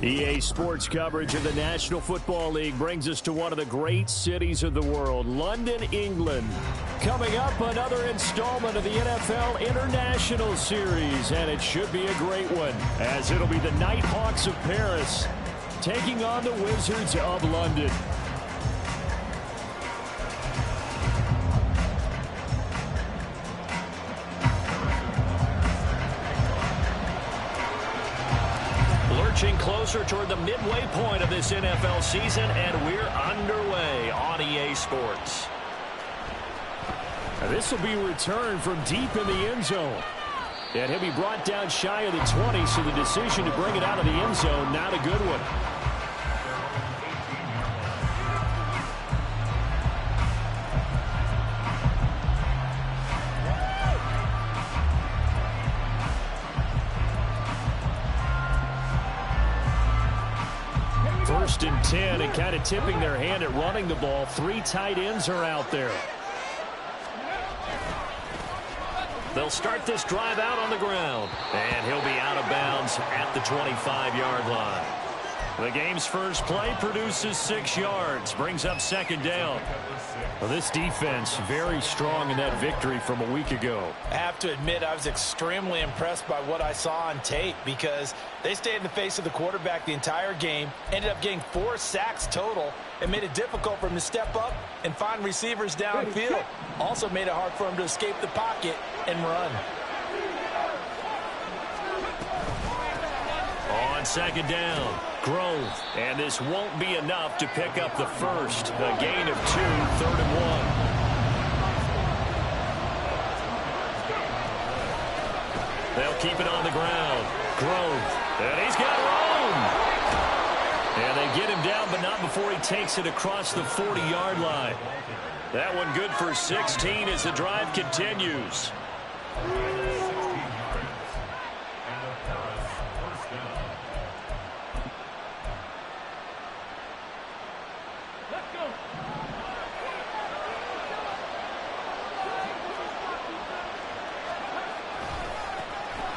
EA Sports coverage of the National Football League brings us to one of the great cities of the world, London, England. Coming up, another installment of the NFL International Series, and it should be a great one, as it'll be the Nighthawks of Paris taking on the Wizards of London. Lurching closer toward the midway point of this NFL season, and we're underway on EA Sports. This will be returned from deep in the end zone. And he'll be brought down shy of the 20, so the decision to bring it out of the end zone, not a good one. First and 10, and kind of tipping their hand at running the ball. Three tight ends are out there. They'll start this drive out on the ground, and he'll be out of bounds at the 25-yard line. The game's first play produces 6 yards, brings up second down. Well, this defense very strong in that victory from a week ago. I have to admit, I was extremely impressed by what I saw on tape because they stayed in the face of the quarterback the entire game, ended up getting 4 sacks total, and made it difficult for him to step up and find receivers downfield. Also made it hard for him to escape the pocket and run. On second down, Grove, and this won't be enough to pick up the first. A gain of 2, 3rd and 1. They'll keep it on the ground. Grove, and he's got room. And they get him down, but not before he takes it across the 40-yard line. That one good for 16 as the drive continues.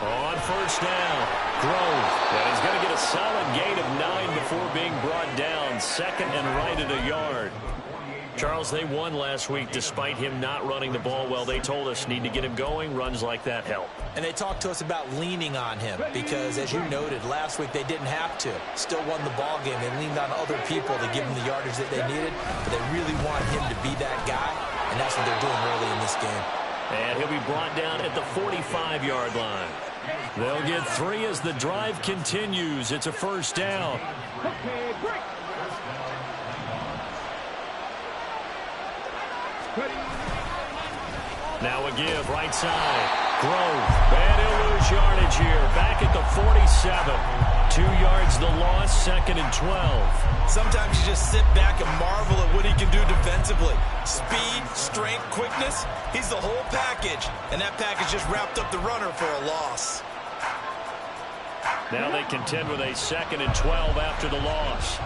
On first down, Grove, and he's going to get a solid gain of 9 before being brought down. Second and right at a yard. Charles, they won last week despite him not running the ball well. They told us need to get him going. Runs like that help. And they talked to us about leaning on him because, as you noted, last week they didn't have to. Still won the ball game. They leaned on other people to give him the yardage that they needed, but they really want him to be that guy, and that's what they're doing early in this game. And he'll be brought down at the 45-yard line. They'll get 3 as the drive continues. It's a first down. Now a give, right side. Grove, and he'll lose yardage here. Back at the 47. 2 yards the loss, 2nd and 12. Sometimes you just sit back and marvel at what he can do defensively. Speed, strength, quickness, he's the whole package. And that package just wrapped up the runner for a loss. Now they contend with a 2nd and 12 after the loss.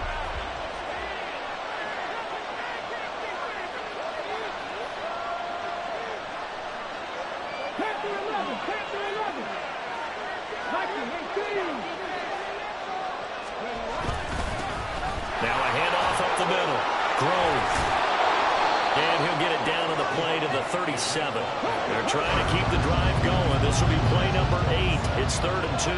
Now a handoff up the middle. Grove. And he'll get it down on the play to the 37. They're trying to keep the drive going. This will be play number 8. It's 3rd and 2.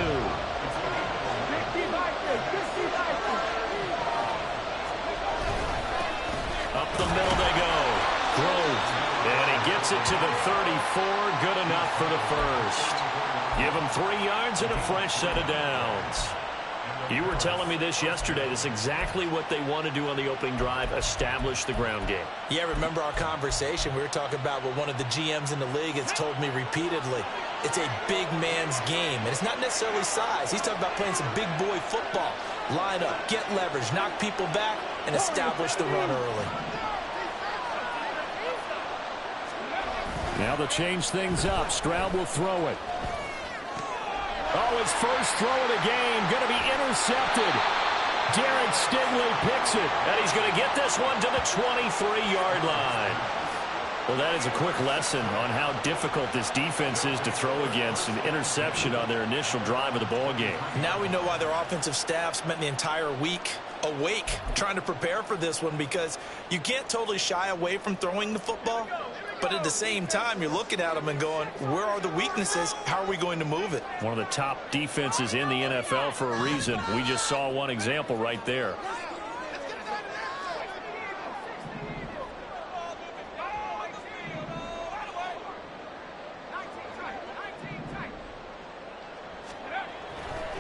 Up the middle they go. Grove. And he gets it to the 34. Good enough for the first. Give him 3 yards and a fresh set of downs. You were telling me this yesterday. This is exactly what they want to do on the opening drive, establish the ground game. Yeah, remember our conversation. We were talking about what one of the GMs in the league has told me repeatedly. It's a big man's game, and it's not necessarily size. He's talking about playing some big boy football. Line up, get leverage, knock people back, and establish the run early. Now they'll change things up. Stroud will throw it. Oh, his first throw of the game going to be intercepted. Derek Stingley picks it. And he's going to get this one to the 23-yard line. Well, that is a quick lesson on how difficult this defense is to throw against. An interception on their initial drive of the ball game. Now we know why their offensive staff spent the entire week awake trying to prepare for this one, because you can't totally shy away from throwing the football, but at the same time you're looking at them and going, where are the weaknesses? How are we going to move it? One of the top defenses in the NFL for a reason. We just saw one example right there.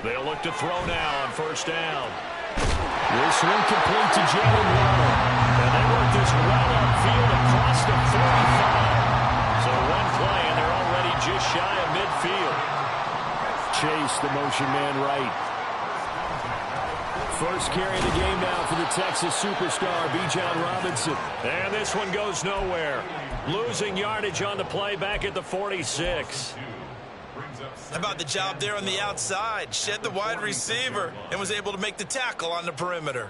They'll look to throw now on first down. This one complete to Jalen Waddle. And they work this well upfield across the 45. So one play, and they're already just shy of midfield. Chase, the motion man right. First carry of the game now for the Texas superstar, Bijan Robinson. And this one goes nowhere. Losing yardage on the play back at the 46. How about the job there on the outside? Shed the wide receiver and was able to make the tackle on the perimeter.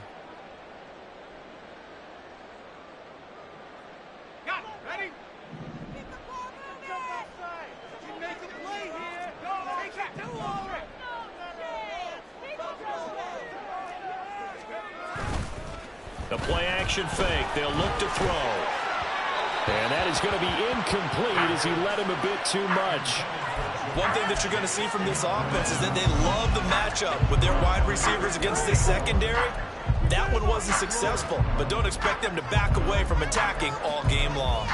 Got it. Ready? Get the ball outside. You make a play here. Take it to over. The play action fake. They'll look to throw. And that is going to be incomplete as he led him a bit too much. One thing that you're going to see from this offense is that they love the matchup with their wide receivers against this secondary. That one wasn't successful, but don't expect them to back away from attacking all game long.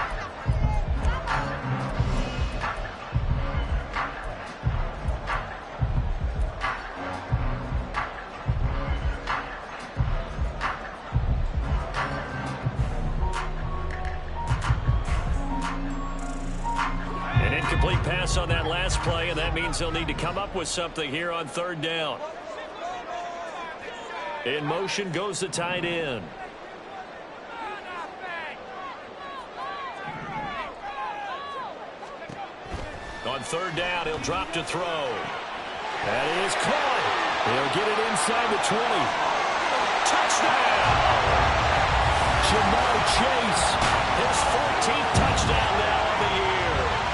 Incomplete pass on that last play, and that means they'll need to come up with something here on third down. In motion goes the tight end. On third down, he'll drop to throw. That is caught. He'll get it inside the 20. Touchdown! Ja'Marr Chase, his 14th touchdown now of the year.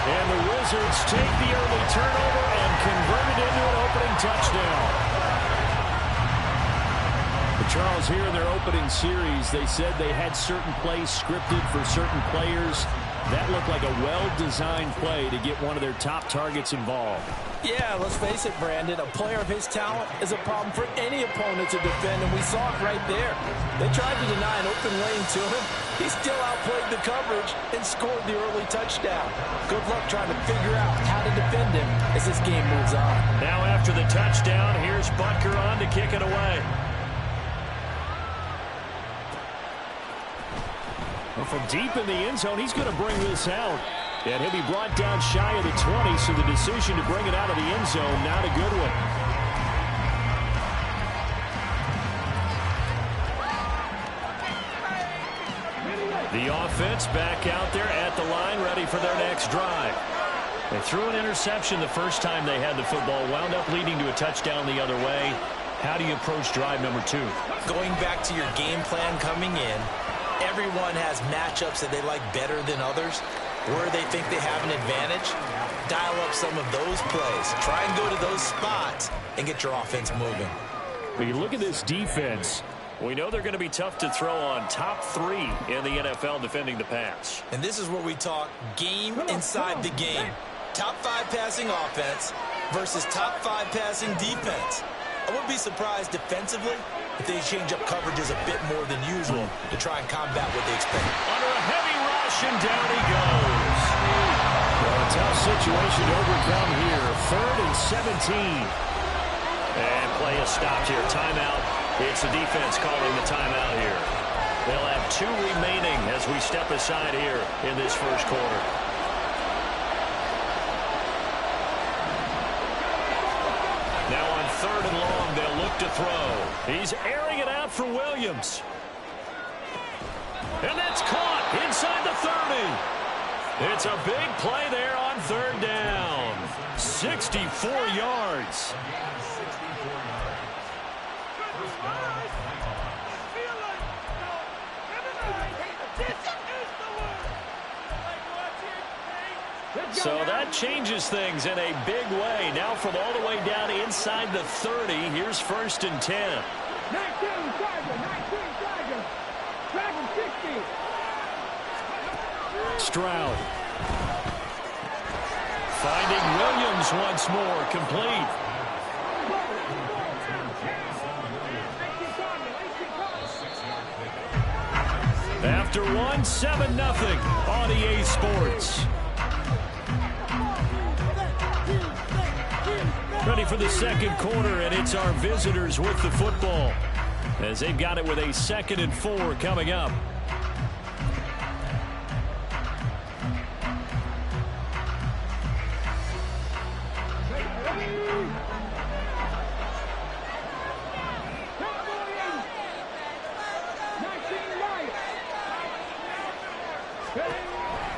And the Wizards take the early turnover and convert it into an opening touchdown. But Charles, here in their opening series, they said they had certain plays scripted for certain players. That looked like a well-designed play to get one of their top targets involved. Yeah, let's face it, Brandon. A player of his talent is a problem for any opponent to defend, and we saw it right there. They tried to deny an open lane to him. He still outplayed the coverage and scored the early touchdown. Good luck trying to figure out how to defend him as this game moves on. Now after the touchdown, here's Butker on to kick it away. Well, from deep in the end zone, he's going to bring this out. And he'll be brought down shy of the 20, so the decision to bring it out of the end zone, not a good one. The offense back out there at the line, ready for their next drive. They threw an interception the first time they had the football, wound up leading to a touchdown the other way. How do you approach drive number 2? Going back to your game plan coming in, everyone has matchups that they like better than others. Where they think they have an advantage, dial up some of those plays. Try and go to those spots and get your offense moving. When you look at this defense, we know they're going to be tough to throw on. Top 3 in the NFL defending the pass. And this is where we talk game inside the game. Top 5 passing offense versus top 5 passing defense. I wouldn't be surprised defensively if they change up coverages a bit more than usual to try and combat what they expect. Under a heavy rush, and down he goes. Well, a tough situation to overcome here. 3rd and 17. And play is stopped here. Timeout. It's the defense calling the timeout here. They'll have 2 remaining as we step aside here in this first quarter. Now on 3rd and long, they'll look to throw. He's airing it out for Williams. And that's caught inside the 30. It's a big play there on 3rd down. 64 yards. So that changes things in a big way. Now from all the way down inside the 30, here's 1st and 10. 19 Tiger. Dragon 60. Stroud. Finding Williams once more, complete. After one, 7-0 on EA Sports. Ready for the second quarter, and it's our visitors with the football as they've got it with a 2nd and 4 coming up.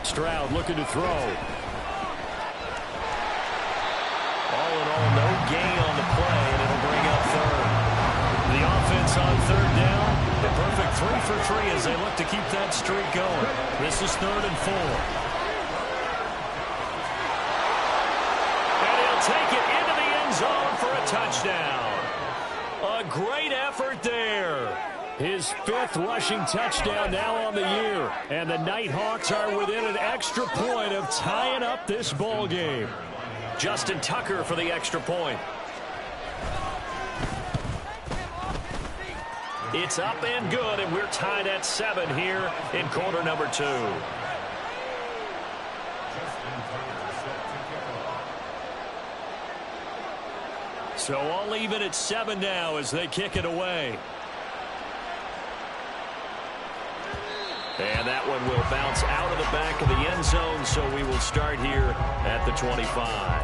Stroud looking to throw. All in all, no gain on the play, and it'll bring up 3rd. The offense on 3rd down. A perfect 3 for 3 as they look to keep that streak going. This is 3rd and 4. And he'll take it into the end zone for a touchdown. A great effort there. His 5th rushing touchdown now on the year. And the Nighthawks are within an extra point of tying up this ball game. Justin Tucker for the extra point. It's up and good, and we're tied at 7 here in quarter number 2. So all even at 7 now as they kick it away. And that one will bounce out of the back of the end zone, so we will start here at the 25.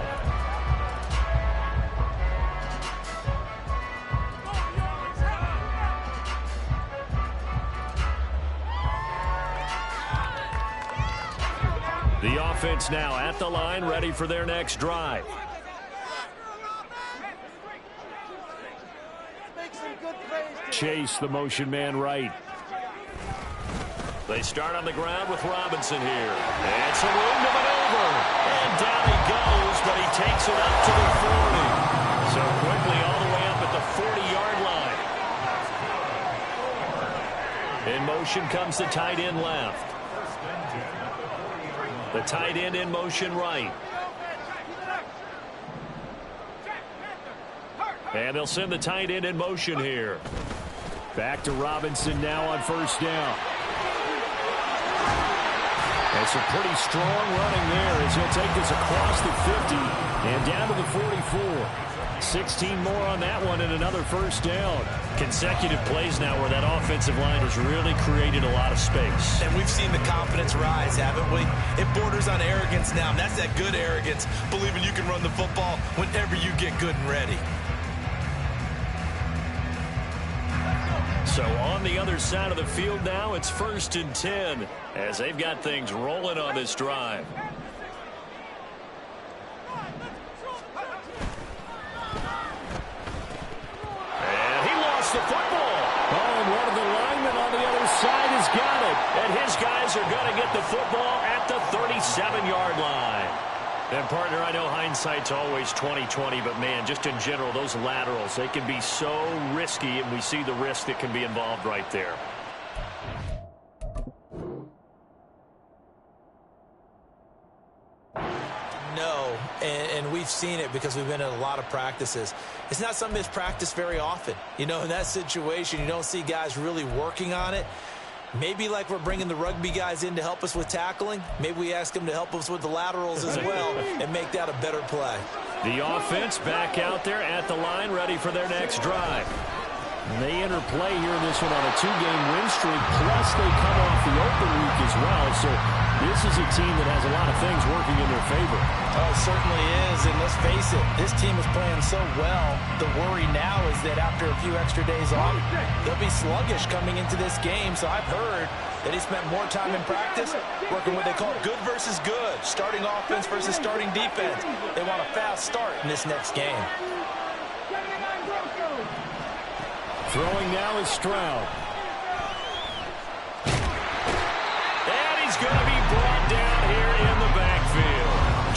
The offense now at the line, ready for their next drive. Chase, the motion man right. They start on the ground with Robinson here. And some room to maneuver. And down he goes, but he takes it up to the 40. So quickly all the way up at the 40-yard line. In motion comes the tight end left. The tight end in motion right. And they'll send the tight end in motion here. Back to Robinson now on 1st down. And some pretty strong running there as he'll take this across the 50 and down to the 44. 16 more on that one and another 1st down. Consecutive plays now where that offensive line has really created a lot of space. And we've seen the confidence rise, haven't we? It borders on arrogance now, and that's that good arrogance, believing you can run the football whenever you get good and ready. So on the other side of the field now, it's 1st and 10 as they've got things rolling on this drive. And he lost the football. Oh, and one of the linemen on the other side has got it. And his guys are going to get the football at the 37-yard line. And, partner, I know hindsight's always 20/20, but, man, just in general, those laterals, they can be so risky, and we see the risk that can be involved right there. No, and we've seen it because we've been in a lot of practices. It's not something that's practiced very often. You know, in that situation, you don't see guys really working on it. Maybe like we're bringing the rugby guys in to help us with tackling. Maybe we ask them to help us with the laterals as well and make that a better play. The offense back out there at the line, ready for their next drive. And they enter play here in this one on a 2-game win streak, plus they come off the open week as well. So this is a team that has a lot of things working in their favor. Oh, it certainly is, and let's face it, this team is playing so well. The worry now is that after a few extra days off, they'll be sluggish coming into this game. So I've heard that he spent more time in practice working what they call good versus good, starting offense versus starting defense. They want a fast start in this next game. Throwing now is Stroud. And he's going to be brought down here in the backfield.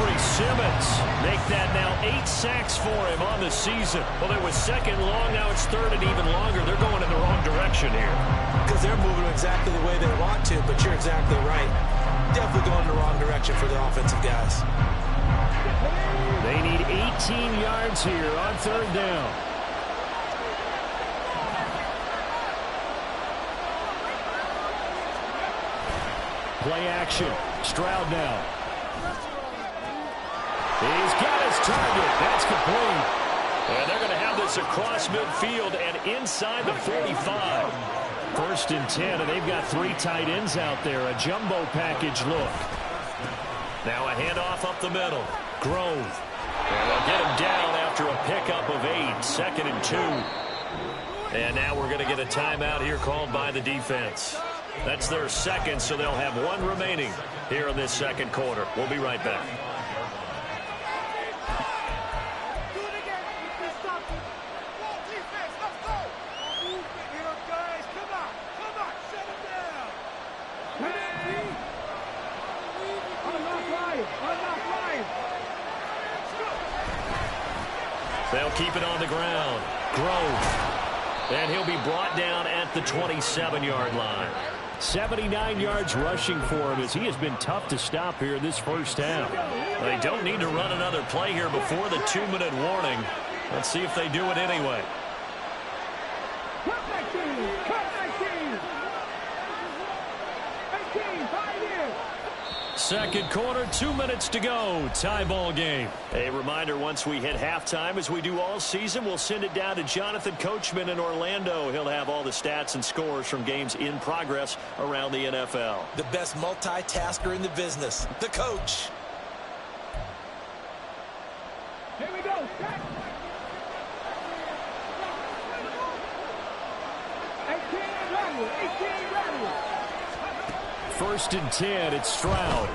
Jeffrey Simmons make that now 8 sacks for him on the season. Well, it was second long. Now it's third and even longer. They're going in the wrong direction here. Because they're moving exactly the way they want to, but you're exactly right. Definitely going in the wrong direction for the offensive guys. They need 18 yards here on third down. Play action. Stroud now. He's got his target. That's complete. And they're going to have this across midfield and inside the 45. First and 10, and they've got 3 tight ends out there. A jumbo package look. Now a handoff up the middle. Grove. And they'll get him down after a pickup of 8. Second and 2. And now we're going to get a timeout here called by the defense. That's their second, so they'll have 1 remaining here in this second quarter. We'll be right back. Do it again. Stop it. Ball defense. Let's go. Move it here, guys. Come on. Come on. Shut him down. I'm not flying. I'm not flying. They'll keep it on the ground. Grove. And he'll be brought down at the 27-yard line. 79 yards rushing for him as he has been tough to stop here this first half. They don't need to run another play here before the 2-minute warning. Let's see if they do it anyway. Second quarter, 2 minutes to go. Tie ball game. A reminder, once we hit halftime, as we do all season, we'll send it down to Jonathan Coachman in Orlando. He'll have all the stats and scores from games in progress around the NFL. The best multitasker in the business, the coach. Here we go. 18 ready. First and 10, it's Stroud.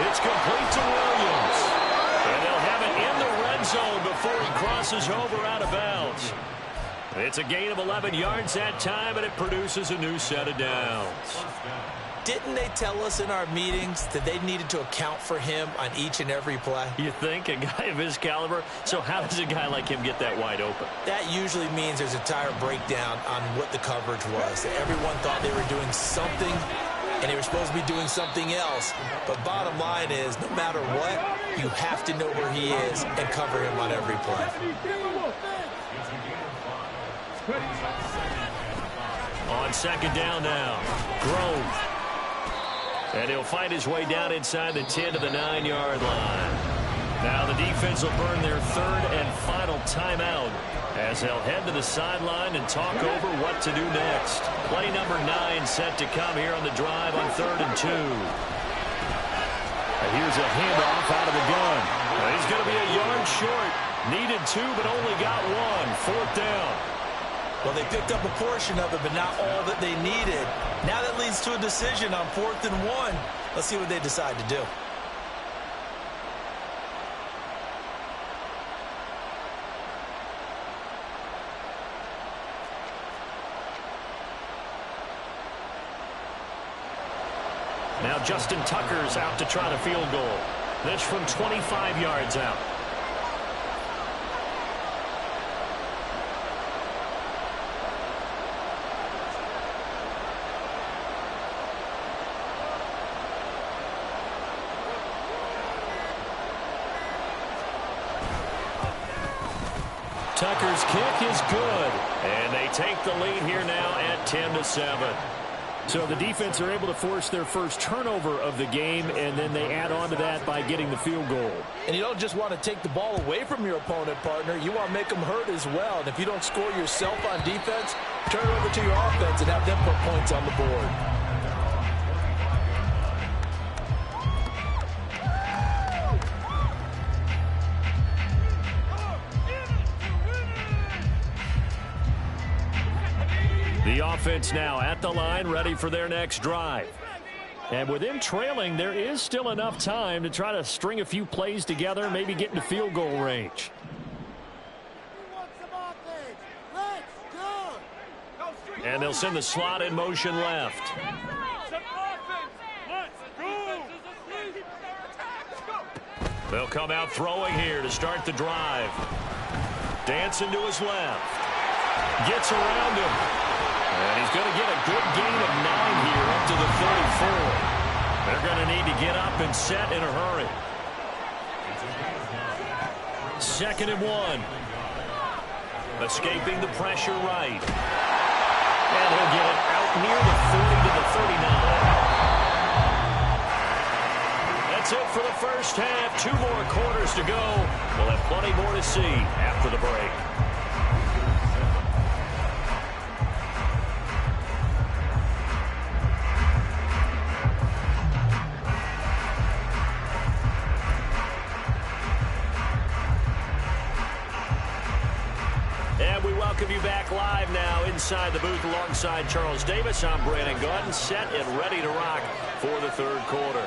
It's complete to Williams. And they'll have it in the red zone before he crosses over out of bounds. It's a gain of 11 yards that time, and it produces a new set of downs. Didn't they tell us in our meetings that they needed to account for him on each and every play? You think? A guy of his caliber? So how does a guy like him get that wide open? That usually means there's a entire breakdown on what the coverage was. That everyone thought they were doing something, and they were supposed to be doing something else. But bottom line is, no matter what, you have to know where he is and cover him on every play. On second down now, Grove. And he'll find his way down inside the 10 to the 9-yard line. Now the defense will burn their third and final timeout as they'll head to the sideline and talk over what to do next. Play number 9 set to come here on the drive on 3rd and 2. And here's a handoff out of the gun. He's going to be a yard short. Needed 2, but only got 1. 4th down. Well, they picked up a portion of it, but not all that they needed. Now that leads to a decision on 4th and 1. Let's see what they decide to do. Now Justin Tucker's out to try the field goal. This from 25 yards out. Tucker's kick is good, and they take the lead here now at 10-7. So the defense are able to force their first turnover of the game, and then they add on to that by getting the field goal. And you don't just want to take the ball away from your opponent, partner. You want to make them hurt as well. And if you don't score yourself on defense, turn it over to your offense and have them put points on the board. The offense now at the line, ready for their next drive. And with them trailing, there is still enough time to try to string a few plays together, maybe get into field goal range. And they'll send the slot in motion left. They'll come out throwing here to start the drive. Dancing to his left. Gets around him. And he's going to get a good gain of 9 here up to the 34. They're going to need to get up and set in a hurry. 2nd and 1. Escaping the pressure right. And he'll get it out near the 40 to the 39. That's it for the first half. 2 more quarters to go. We'll have plenty more to see after the break. And we welcome you back live now inside the booth alongside Charles Davis. I'm Brandon Gaudin, set and ready to rock for the 3rd quarter.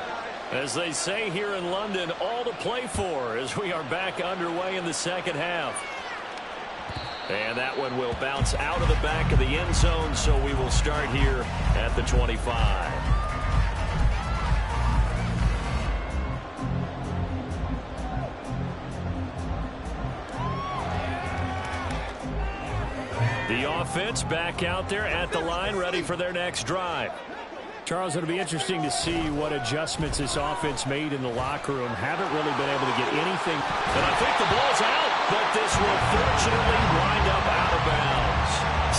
As they say here in London, all to play for as we are back underway in the 2nd half. And that one will bounce out of the back of the end zone, so we will start here at the 25. The offense back out there at the line, ready for their next drive. Charles, it'll be interesting to see what adjustments this offense made in the locker room. Haven't really been able to get anything. And I think the ball's out, but this will fortunately wind up out of bounds.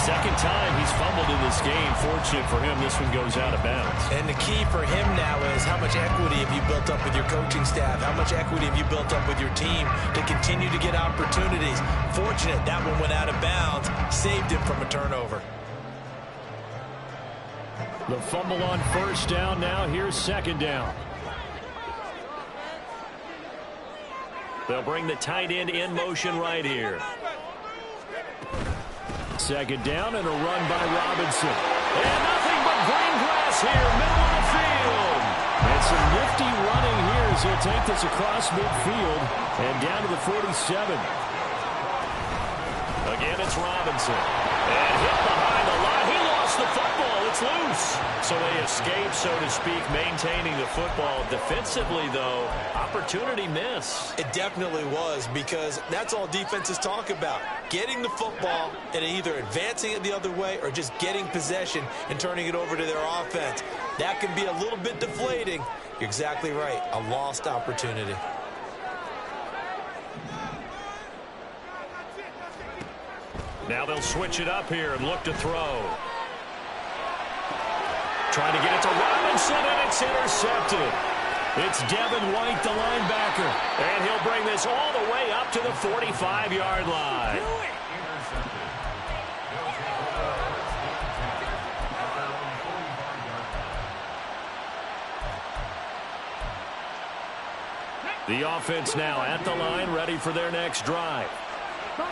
2nd time he's fumbled in this game. Fortunate for him, this one goes out of bounds. And the key for him now is how much equity have you built up with your coaching staff? How much equity have you built up with your team to continue to get opportunities? Fortunate that one went out of bounds, saved him from a turnover. The fumble on 1st down. Now here's 2nd down. They'll bring the tight end in motion right here. 2nd down and a run by Robinson. And nothing but green grass here, middle of the field. And some nifty running here as he'll take this across midfield and down to the 47. Again, it's Robinson. And hit behind the line. He lost the football. It's loose. So they escape, so to speak, maintaining the football. Defensively, though, opportunity miss. It definitely was, because that's all defenses talk about. Getting the football and either advancing it the other way or just getting possession and turning it over to their offense. That can be a little bit deflating. You're exactly right. A lost opportunity. Now they'll switch it up here and look to throw. Trying to get it to Robinson, and it's intercepted. It's Devin White, the linebacker. And he'll bring this all the way up to the 45-yard line. The offense now at the line, ready for their next drive.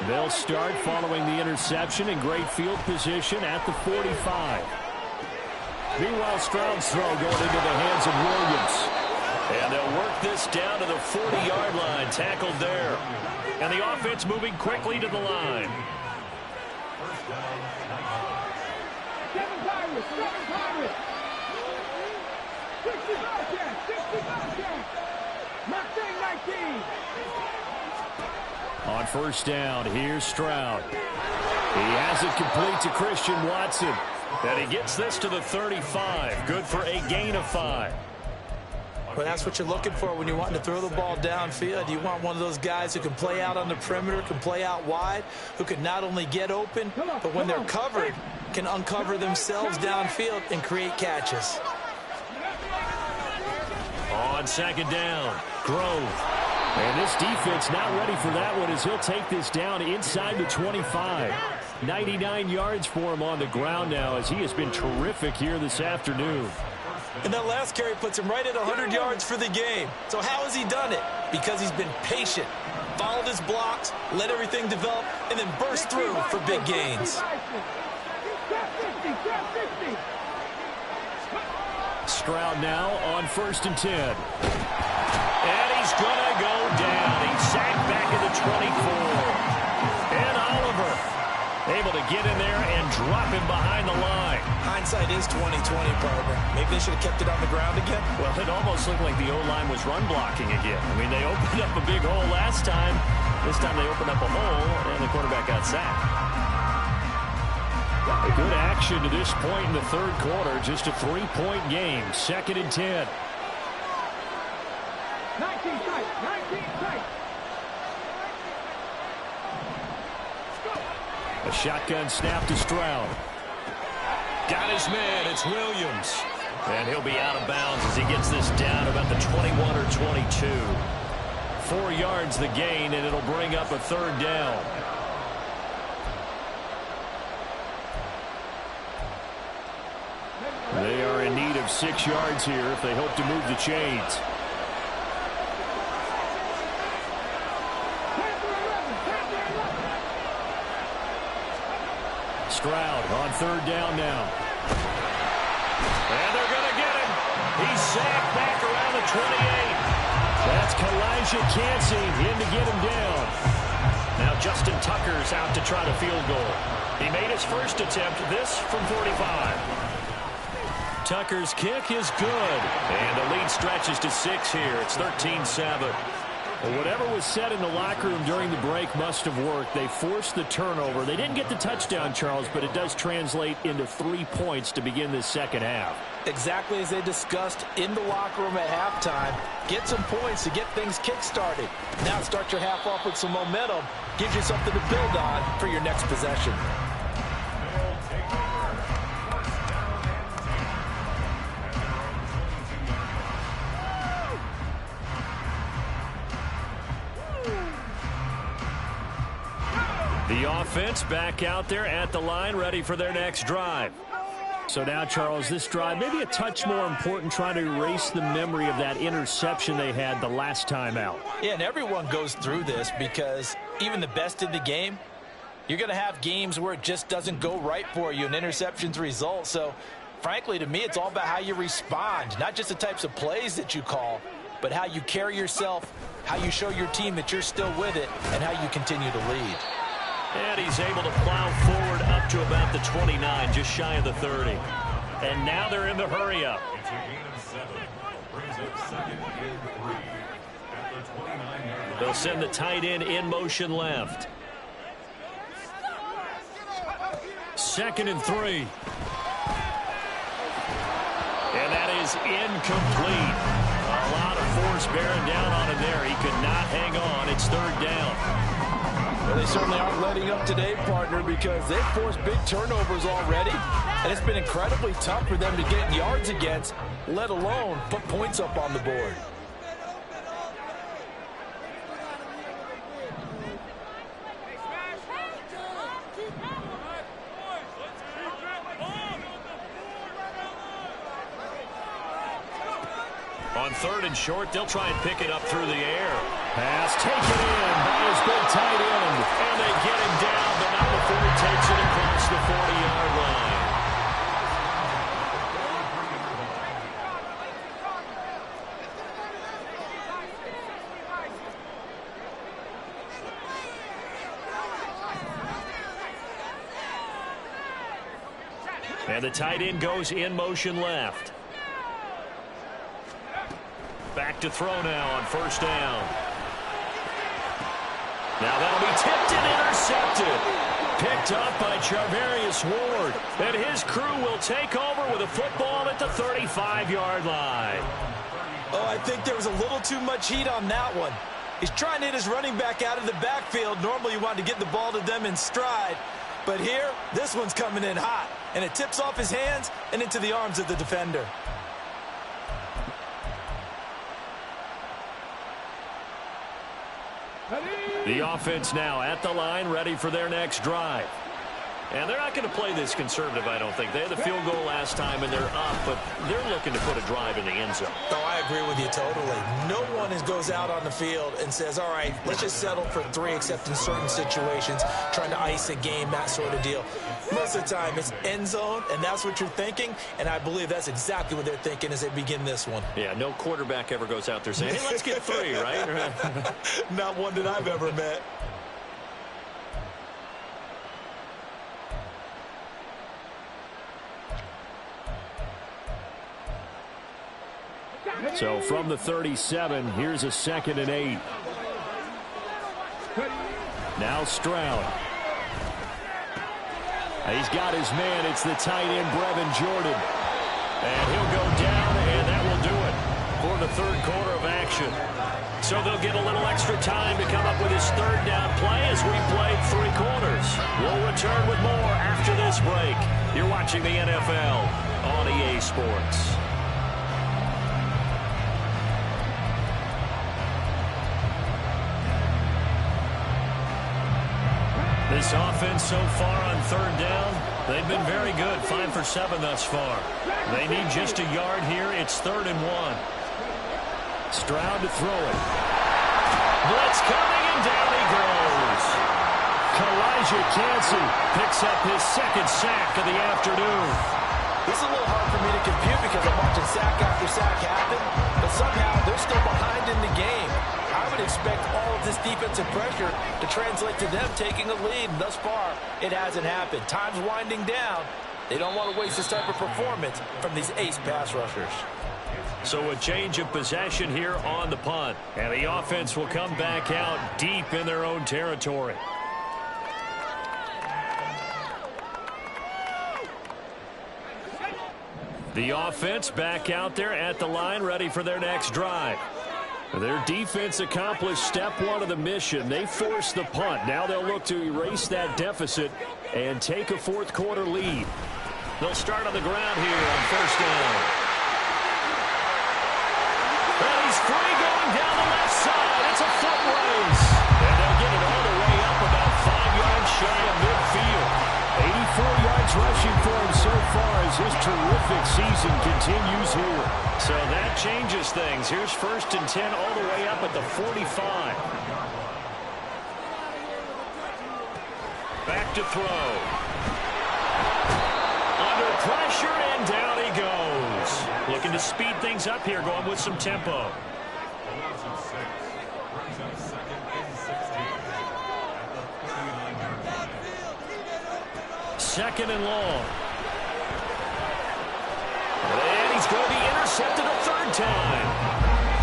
They'll start following the interception in great field position at the 45. Meanwhile, Stroud's throw going into the hands of Williams. And they'll work this down to the 40-yard line, tackled there. And the offense moving quickly to the line. On 1st down, here's Stroud. He has it complete to Christian Watson. And he gets this to the 35. Good for a gain of 5. Well, that's what you're looking for when you're wanting to throw the ball downfield. You want one of those guys who can play out on the perimeter, can play out wide, who can not only get open, but when they're covered, can uncover themselves downfield and create catches. On 2nd down, Grove. And this defense not ready for that one as he'll take this down inside the 25. 99 yards for him on the ground now as he has been terrific here this afternoon. And that last carry puts him right at 100 yards for the game. So how has he done it? Because he's been patient, followed his blocks, let everything develop, and then burst through for big gains. Stroud now on 1st and 10. And he's going to go down. He's sacked back at the 24. And Oliver Able to get in there and drop him behind the line. Hindsight is 20/20, partner. Maybe they should have kept it on the ground again. Well, it almost looked like the O-line was run blocking again. I mean, they opened up a big hole last time. This time they opened up a hole, and the quarterback got sacked. A good action to this point in the third quarter. Just a 3-point game. 2nd and 10. 19 tight, 19 tight. A shotgun snap to Stroud. Got his man. It's Williams. And he'll be out of bounds as he gets this down about the 21 or 22. 4 yards the gain, and it'll bring up a 3rd down. They are in need of 6 yards here if they hope to move the chains. Stroud on 3rd down now. And they're going to get him. He's sacked back around the 28. That's Kalijah Cansey in to get him down. Now Justin Tucker's out to try the field goal. He made his first attempt, this from 45. Tucker's kick is good. And the lead stretches to 6 here. It's 13-7. Well, whatever was said in the locker room during the break must have worked. They forced the turnover. They didn't get the touchdown, Charles, but it does translate into 3 points to begin this second half. Exactly as they discussed in the locker room at halftime. Get some points to get things kick-started. Now start your half off with some momentum. Gives you something to build on for your next possession. The offense back out there at the line, ready for their next drive. So now, Charles, this drive maybe a touch more important, trying to erase the memory of that interception they had the last time out. Yeah, and everyone goes through this because even the best in the game, you're going to have games where it just doesn't go right for you and interceptions result. So, frankly, to me, it's all about how you respond, not just the types of plays that you call, but how you carry yourself, how you show your team that you're still with it, and how you continue to lead. And he's able to plow forward up to about the 29, just shy of the 30. And now they're in the hurry-up. They'll send the tight end in motion left. 2nd and 3. And that is incomplete. A lot of force bearing down on him there. He could not hang on. It's 3rd down. Well, they certainly aren't letting up today, partner, because they've forced big turnovers already, and it's been incredibly tough for them to get yards against, let alone put points up on the board. On 3rd and short, they'll try and pick it up through the air. Pass taken in by his big tight end. And they get him down, but not before he takes it across the 40-yard line. And the tight end goes in motion left. Back to throw now on 1st down. Now that'll be tipped and intercepted. Picked up by Charvarius Ward. And his crew will take over with a football at the 35-yard line. Oh, I think there was a little too much heat on that one. He's trying to hit his running back out of the backfield. Normally you want to get the ball to them in stride. But here, this one's coming in hot. And it tips off his hands and into the arms of the defender. The offense now at the line, ready for their next drive. And they're not going to play this conservative, I don't think. They had the field goal last time, and they're up, but they're looking to put a drive in the end zone. Oh, I agree with you totally. No one goes out on the field and says, all right, let's just settle for 3, except in certain situations, trying to ice a game, that sort of deal. Most of the time, it's end zone, and that's what you're thinking, and I believe that's exactly what they're thinking as they begin this one. Yeah, no quarterback ever goes out there saying, hey, let's get 3, right? Not one that I've ever met. So from the 37, here's a 2nd and 8. Now Stroud. He's got his man. It's the tight end, Brevin Jordan. And he'll go down, and that will do it for the 3rd quarter of action. So they'll get a little extra time to come up with his 3rd down play as we played 3 quarters. We'll return with more after this break. You're watching the NFL on EA Sports. This offense so far on 3rd down, they've been very good. 5 for 7 thus far. They need just a yard here. It's 3rd and 1. Stroud to throw it. Blitz coming, and down he goes. Kalijah Kancey picks up his 2nd sack of the afternoon. This is a little hard for me to compute because I'm watching sack after sack happen, but somehow they're still behind in the game. I would expect all of this defensive pressure to translate to them taking a lead. Thus far, it hasn't happened. Time's winding down. They don't want to waste this type of performance from these ace pass rushers. So a change of possession here on the punt. And the offense will come back out deep in their own territory. The offense back out there at the line, ready for their next drive. Their defense accomplished step 1 of the mission. They forced the punt. Now they'll look to erase that deficit and take a 4th quarter lead. They'll start on the ground here on 1st down. And he's free going down the left side. It's a foot race. And they'll get it all the way up about 5 yards shy of midfield. 84 yards rushing for him so far as his terrific season continues here. So that changes things. Here's 1st and 10 all the way up at the 45. Back to throw. Under pressure, and down he goes. Looking to speed things up here, going with some tempo. Second and long. And he's going to be intercepted a 3rd time.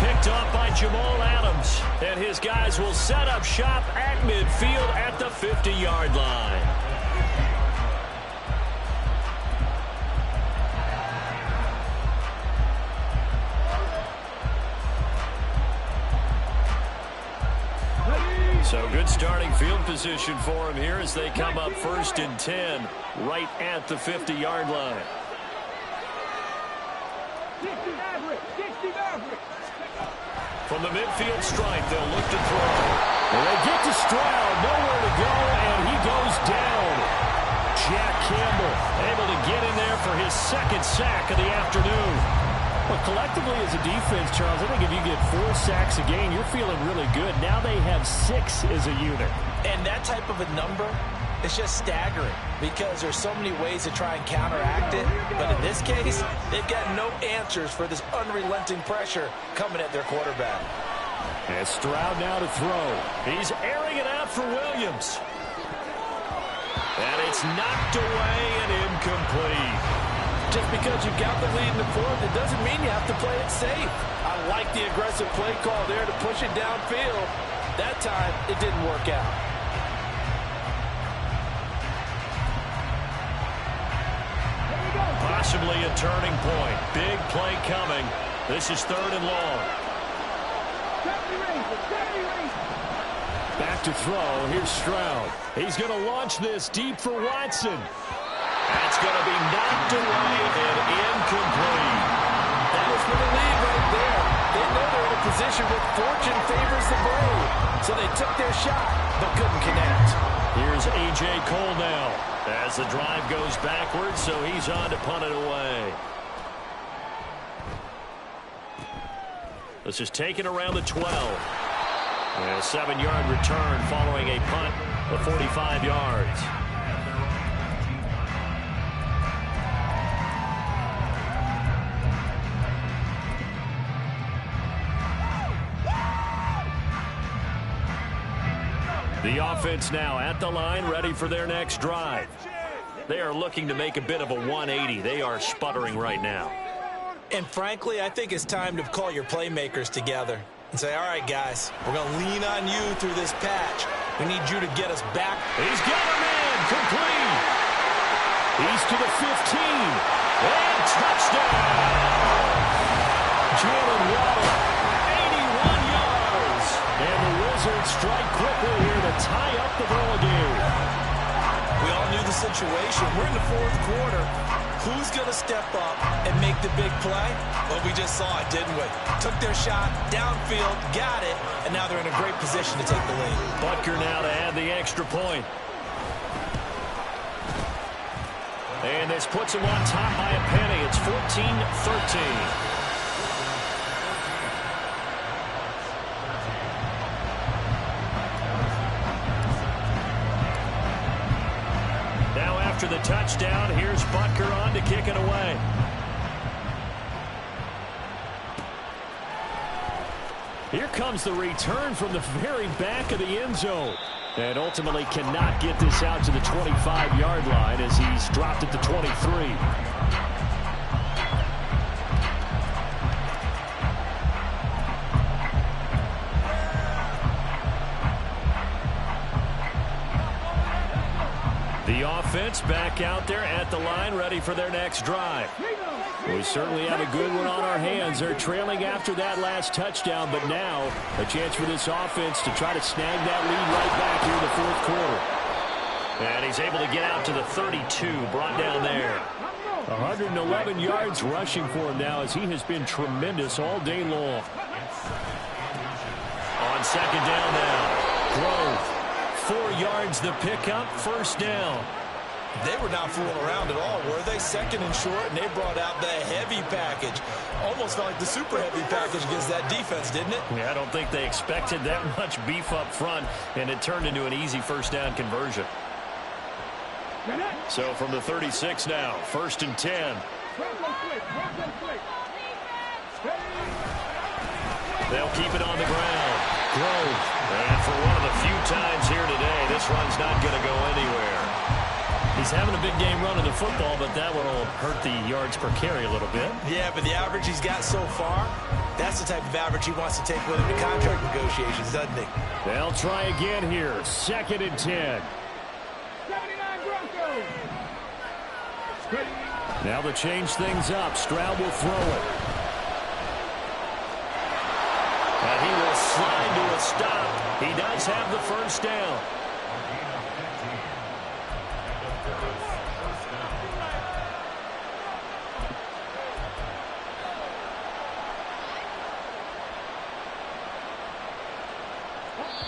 Picked off by Jamal Adams. And his guys will set up shop at midfield at the 50-yard line. So good starting field position for him here as they come up 1st and 10 right at the 50-yard line. From the midfield stripe, they'll look to throw. And they get to Stroud, nowhere to go, and he goes down. Jack Campbell able to get in there for his 2nd sack of the afternoon. Well, collectively as a defense, Charles, I think if you get 4 sacks a game, you're feeling really good. Now they have 6 as a unit. And that type of a number is just staggering because there's so many ways to try and counteract it. But in this case, they've got no answers for this unrelenting pressure coming at their quarterback. And Stroud now to throw. He's airing it out for Williams. And it's knocked away and incomplete. Just because you've got the lead in the 4th, it doesn't mean you have to play it safe. I like the aggressive play call there to push it downfield. That time, it didn't work out. Possibly a turning point. Big play coming. This is 3rd and long. Back to throw. Here's Stroud. He's going to launch this deep for Watson. That's going to be knocked away and incomplete. That was for the lead right there. They know they're in a position where fortune favors the brave. So they took their shot, but couldn't connect. Here's A.J. Cole now as the drive goes backwards, so he's on to punt it away. This is taken around the 12. And a 7-yard return following a punt of 45 yards. The offense now at the line, ready for their next drive. They are looking to make a bit of a 180. They are sputtering right now. And frankly, I think it's time to call your playmakers together and say, all right, guys, we're going to lean on you through this patch. We need you to get us back. He's got a man complete. He's to the 15. And touchdown. Jalen Waddle, 81 yards. And the Wizards strike quickly here to tie up the ball game. We all knew the situation. We're in the fourth quarter. Who's going to step up and make the big play? Well, we just saw it, didn't we? Took their shot, downfield, got it, and now they're in a great position to take the lead. Butker now to add the extra point. And this puts him on top by a penny. It's 14-13. After the touchdown, here's Butker on to kick it away. Here comes the return from the very back of the end zone. And ultimately cannot get this out to the 25-yard line as he's dropped it to 23. The offense back out there at the line, ready for their next drive. We certainly have a good one on our hands. They're trailing after that last touchdown, but now a chance for this offense to try to snag that lead right back here in the fourth quarter. And he's able to get out to the 32, brought down there. 111 yards rushing for him now as he has been tremendous all day long. On second down now, Grove. 4 yards the pickup, first down. They were not fooling around at all, were they? Second and short, and they brought out the heavy package. Almost felt like the super heavy package against that defense, didn't it? Yeah, I don't think they expected that much beef up front, and it turned into an easy first down conversion. So from the 36 now, first and 10. They'll keep it on the ground. Grove. And for one of the few times here today, this run's not going to go anywhere. He's having a big game running the football, but that one will hurt the yards per carry a little bit. Yeah, but the average he's got so far, that's the type of average he wants to take with him to contract negotiations, doesn't he? They'll try again here. Second and 10. Now to change things up, Stroud will throw it. And he will slide to a stop. He does have the first down.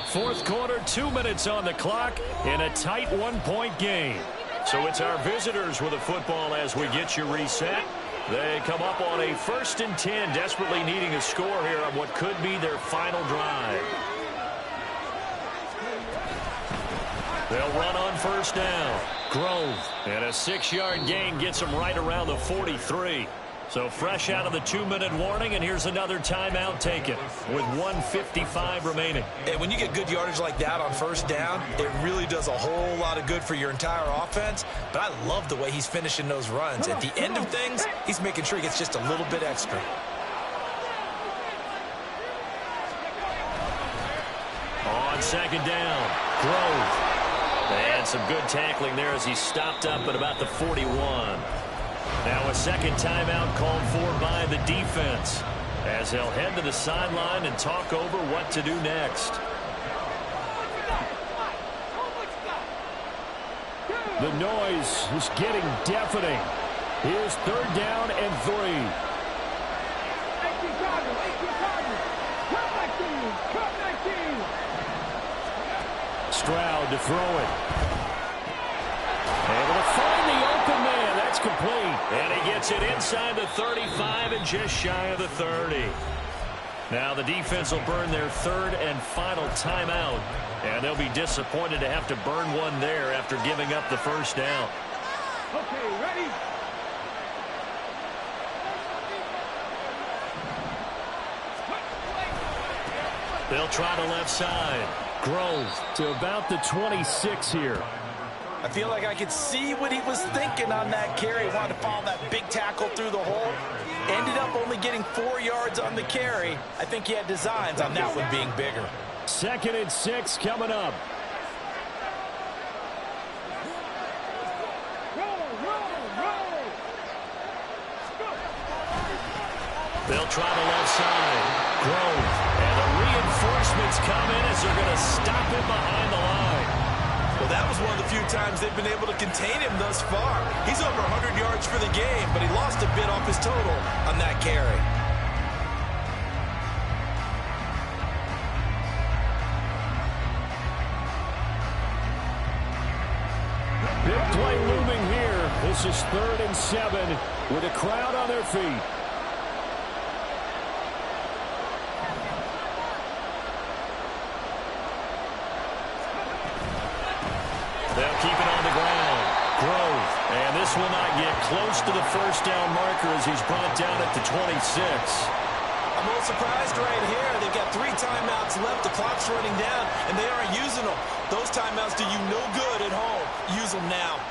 Fourth quarter, 2 minutes on the clock in a tight one-point game. So it's our visitors with the football as we get you reset. They come up on a first and 10, desperately needing a score here on what could be their final drive. They'll run on first down. Grove, and a 6-yard gain gets them right around the 43. So fresh out of the 2-minute warning, and here's another timeout taken with 1:55 remaining. And when you get good yardage like that on first down, it really does a whole lot of good for your entire offense. But I love the way he's finishing those runs. At the end of things, he's making sure he gets just a little bit extra. On second down, Grove. And some good tackling there as he stopped up at about the 41. Now a second timeout called for by the defense as they'll head to the sideline and talk over what to do next. The noise is getting deafening. Here's third down and 3. Stroud to throw it. Able to find the open man. That's complete. And he gets it inside the 35 and just shy of the 30. Now the defense will burn their third and final timeout. And they'll be disappointed to have to burn one there after giving up the first down. Okay, ready? They'll try the left side. Grove to about the 26 here. I feel like I could see what he was thinking on that carry. He wanted to follow that big tackle through the hole. Ended up only getting 4 yards on the carry. I think he had designs on that one being bigger. 2nd and 6 coming up. They'll try the left side. Grove. And the reinforcements come in as they're going to stop him behind the line. Well, that was one of the few times they've been able to contain him thus far. He's over 100 yards for the game, but he lost a bit off his total on that carry. Big play looming here. This is 3rd and 7 with a crowd on their feet. They'll keep it on the ground. Grove. And this will not get close to the first down marker as he's brought down at the 26. I'm a little surprised right here. They've got 3 timeouts left. The clock's running down, and they aren't using them. Those timeouts do you no good at home. Use them now.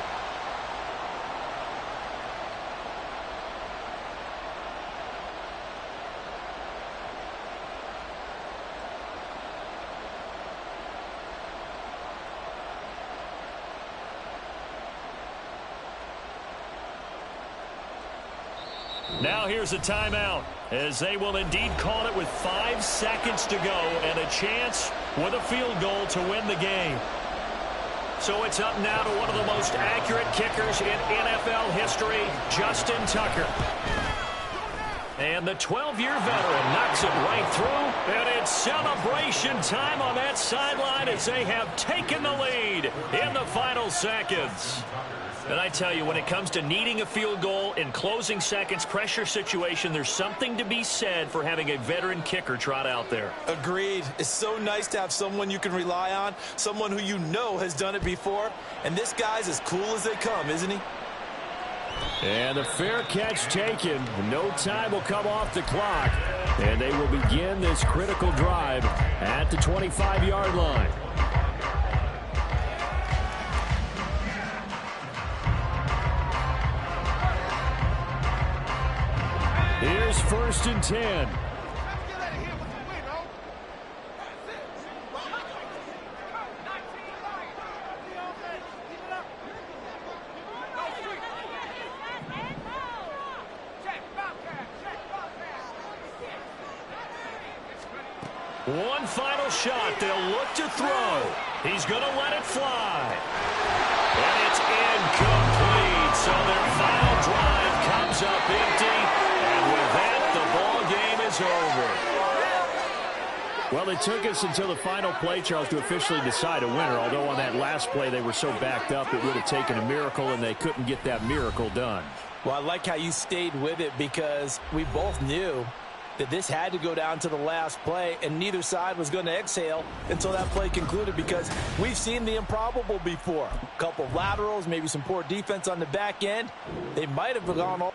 Now here's a timeout as they will indeed call it with 5 seconds to go and a chance with a field goal to win the game. So it's up now to one of the most accurate kickers in NFL history, Justin Tucker. And the 12-year veteran knocks it right through, and it's celebration time on that sideline as they have taken the lead in the final seconds. And I tell you, when it comes to needing a field goal in closing seconds, pressure situation, there's something to be said for having a veteran kicker trot out there. Agreed. It's so nice to have someone you can rely on, someone who you know has done it before. And this guy's as cool as they come, isn't he? And the fair catch taken. No time will come off the clock. And they will begin this critical drive at the 25-yard line. Here's 1st and 10. One final shot. They'll look to throw. He's going to let it fly. And it's incomplete. So their final drive comes up empty. And with that, the ball game is over. Well, it took us until the final play, Charles, to officially decide a winner. Although on that last play they were so backed up, it would have taken a miracle, and they couldn't get that miracle done. Well, I like how you stayed with it because we both knew that this had to go down to the last play, and neither side was going to exhale until that play concluded because we've seen the improbable before. A couple of laterals, maybe some poor defense on the back end. They might have gone all